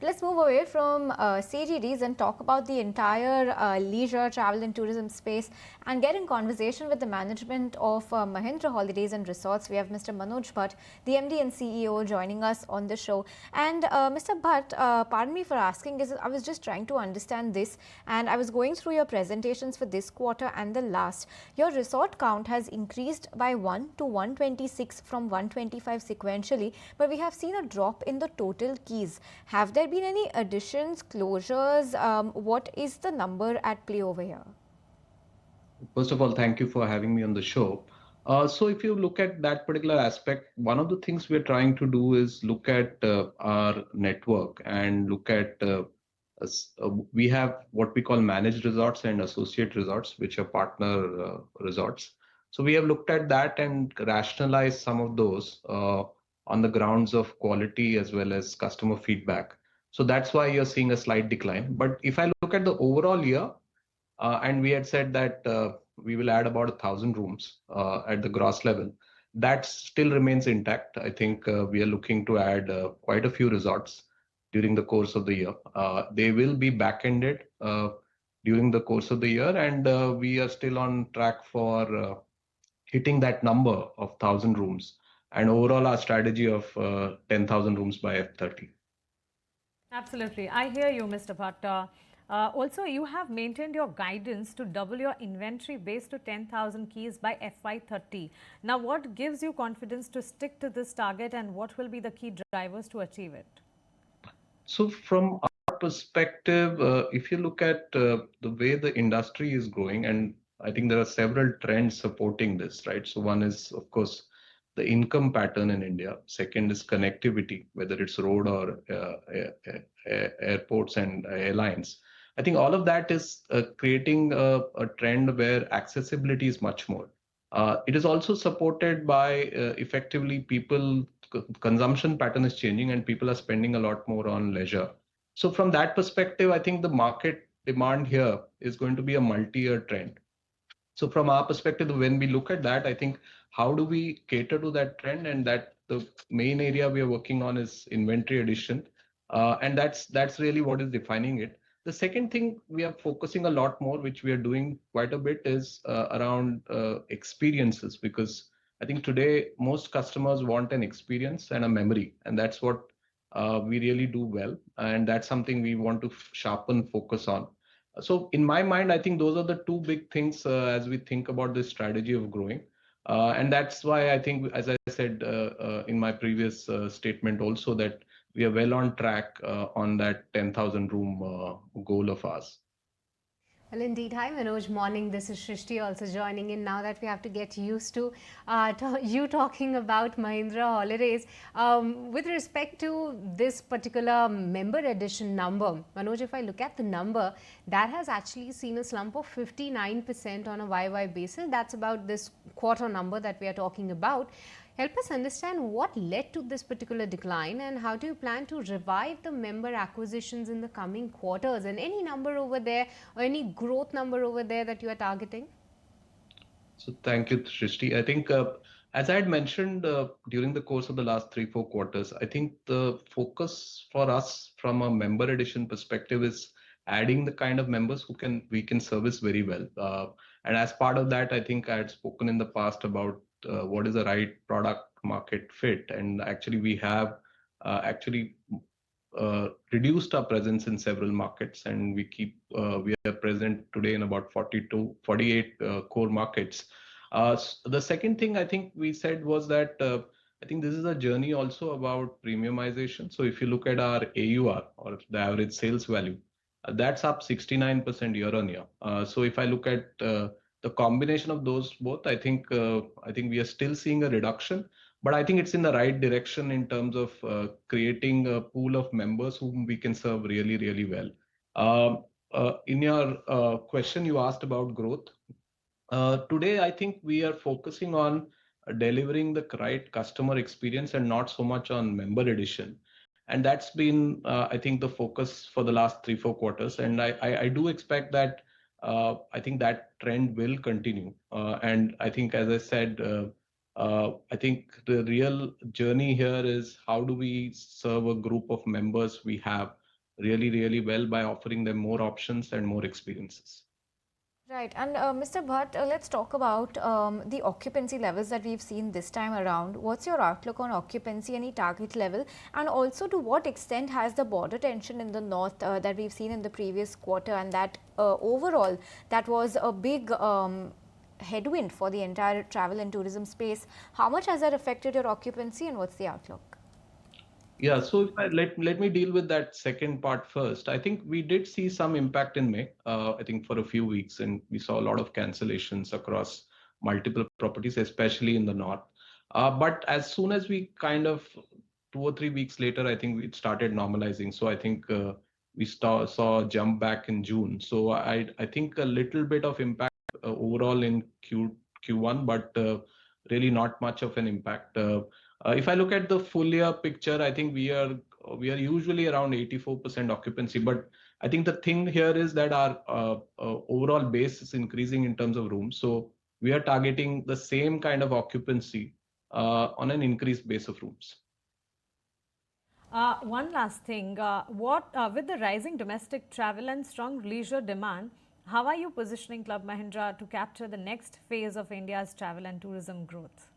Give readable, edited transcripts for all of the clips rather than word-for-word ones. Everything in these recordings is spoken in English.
Let's move away from CGDs and talk about the entire leisure, travel and tourism space and get in conversation with the management of Mahindra Holidays and Resorts. We have Mr. Manoj Bhat, the MD and CEO, joining us on the show. And Mr. Bhat, pardon me for asking, I was just trying to understand this and I was going through your presentations for this quarter and the last. Your resort count has increased by 1 to 126 from 125 sequentially, but we have seen a drop in the total keys. Have there been any additions, closures? What is the number at play over here? First of all, thank you for having me on the show. So, if you look at that particular aspect, one of the things we're trying to do is look at our network and look at we have what we call managed resorts and associate resorts, which are partner resorts. So, we have looked at that and rationalized some of those on the grounds of quality as well as customer feedback. So, that's why you're seeing a slight decline. But if I look at the overall year, and we had said that we will add about 1,000 rooms at the gross level. That still remains intact. I think we are looking to add quite a few resorts during the course of the year. They will be back-ended during the course of the year, and we are still on track for hitting that number of 1,000 rooms. And overall, our strategy of 10,000 rooms by F30. Absolutely. I hear you, Mr. Bhatt. Also, you have maintained your guidance to double your inventory base to 10,000 keys by FY30. Now, what gives you confidence to stick to this target and what will be the key drivers to achieve it? So from our perspective, if you look at the way the industry is growing, and I think there are several trends supporting this, right? So one is, of course, the income pattern in India. Second is connectivity, whether it's road or airports and airlines. I think all of that is creating a trend where accessibility is much more. It is also supported by effectively people consumption pattern is changing and people are spending a lot more on leisure. So from that perspective, I think the market demand here is going to be a multi-year trend. So from our perspective, when we look at that, I think how do we cater to that trend? And that the main area we are working on is inventory addition, and that's really what is defining it. The second thing we are focusing a lot more, which we are doing quite a bit, is around experiences, because I think today most customers want an experience and a memory, and that's what we really do well, and that's something we want to sharpen focus on. So in my mind, I think those are the two big things as we think about this strategy of growing. And that's why I think, as I said in my previous statement also, that we are well on track on that 10,000 room goal of ours. Well, indeed. Hi, Manoj. Morning. This is Shrishti also joining in now that we have to get used to you talking about Mahindra Holidays. With respect to this particular member edition number, Manoj, if I look at the number, that has actually seen a slump of 59% on a YY basis. That's about this quarter number that we are talking about. Help us understand what led to this particular decline and how do you plan to revive the member acquisitions in the coming quarters, and any number over there or any growth number over there that you are targeting? So thank you, Shrishti. I think, as I had mentioned during the course of the last 3-4 quarters, I think the focus for us from a member addition perspective is adding the kind of members who we can service very well. And as part of that, I think I had spoken in the past about what is the right product market fit, and actually we have actually reduced our presence in several markets, and we are present today in about 42, 48 core markets. The second thing I think we said was that I think this is a journey also about premiumization. So if you look at our AUR, or the average sales value, that's up 69% year on year. So if I look at the combination of those both, I think we are still seeing a reduction, but I think it's in the right direction in terms of creating a pool of members whom we can serve really, really well. In your question, you asked about growth. Today, I think we are focusing on delivering the right customer experience and not so much on member addition. And that's been, I think, the focus for the last 3-4 quarters. And I do expect that I think that trend will continue. And I think, as I said, I think the real journey here is how do we serve a group of members we have really well by offering them more options and more experiences. Right. And Mr. Bhatt, let's talk about the occupancy levels that we've seen this time around. What's your outlook on occupancy, any target level? And also, to what extent has the border tension in the north that we've seen in the previous quarter, and that overall, that was a big headwind for the entire travel and tourism space. How much has that affected your occupancy, and what's the outlook? Yeah, so if let me deal with that second part first. I think we did see some impact in May, I think for a few weeks, and we saw a lot of cancellations across multiple properties, especially in the north. But as soon as we kind of 2 or 3 weeks later, I think it started normalizing. So I think we saw a jump back in June. So I think a little bit of impact overall in Q1, but really not much of an impact. If I look at the full year picture, I think we are usually around 84% occupancy. But I think the thing here is that our overall base is increasing in terms of rooms. So we are targeting the same kind of occupancy on an increased base of rooms. One last thing, with the rising domestic travel and strong leisure demand, how are you positioning Club Mahindra to capture the next phase of India's travel and tourism growth?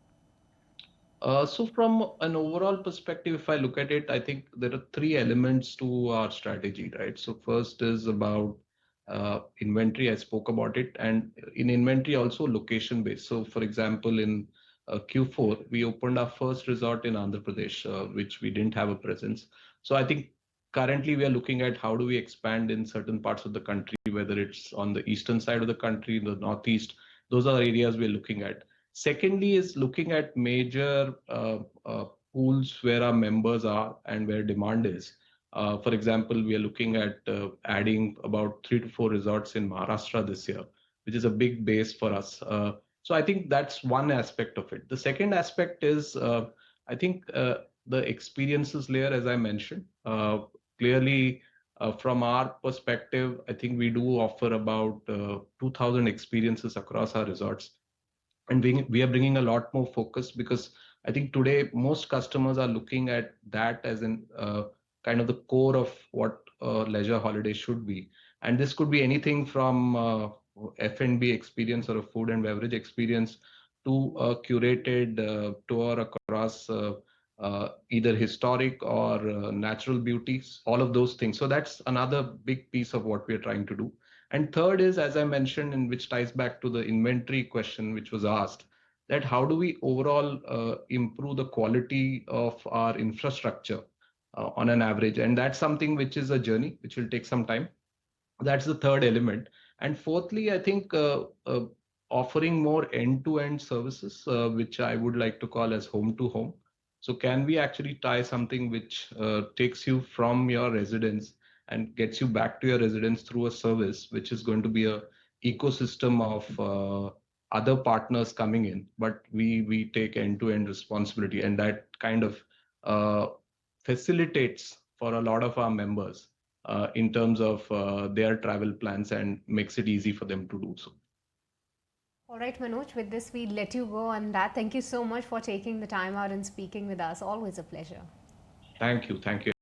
So from an overall perspective, if I look at it, I think there are three elements to our strategy, right? So first is about inventory. I spoke about it, and in inventory also location based. So for example, in Q4, we opened our first resort in Andhra Pradesh, which we didn't have a presence. So I think currently we are looking at how do we expand in certain parts of the country, whether it's on the eastern side of the country, the northeast. Those are areas we're looking at. Secondly is looking at major pools where our members are and where demand is. For example, we are looking at adding about 3 to 4 resorts in Maharashtra this year, which is a big base for us. So I think that's one aspect of it. The second aspect is, I think, the experiences layer, as I mentioned. Clearly, from our perspective, I think we do offer about 2,000 experiences across our resorts, and we are bringing a lot more focus, because I think today most customers are looking at that as an kind of the core of what leisure holiday should be. And this could be anything from F&B experience or a food and beverage experience to a curated tour across either historic or natural beauties, all of those things. So that's another big piece of what we are trying to do. And third is, as I mentioned, and which ties back to the inventory question which was asked, that how do we overall improve the quality of our infrastructure on an average? And that's something which is a journey which will take some time. That's the third element. And fourthly, I think offering more end-to-end services, which I would like to call as home to home. So can we actually tie something which takes you from your residence and gets you back to your residence through a service, which is going to be a ecosystem of other partners coming in, but we take end-to-end responsibility, and that kind of uh, facilitates for a lot of our members in terms of their travel plans and makes it easy for them to do so. All right, Manoj, with this, we let you go on that. Thank you so much for taking the time out and speaking with us. Always a pleasure. Thank you. Thank you.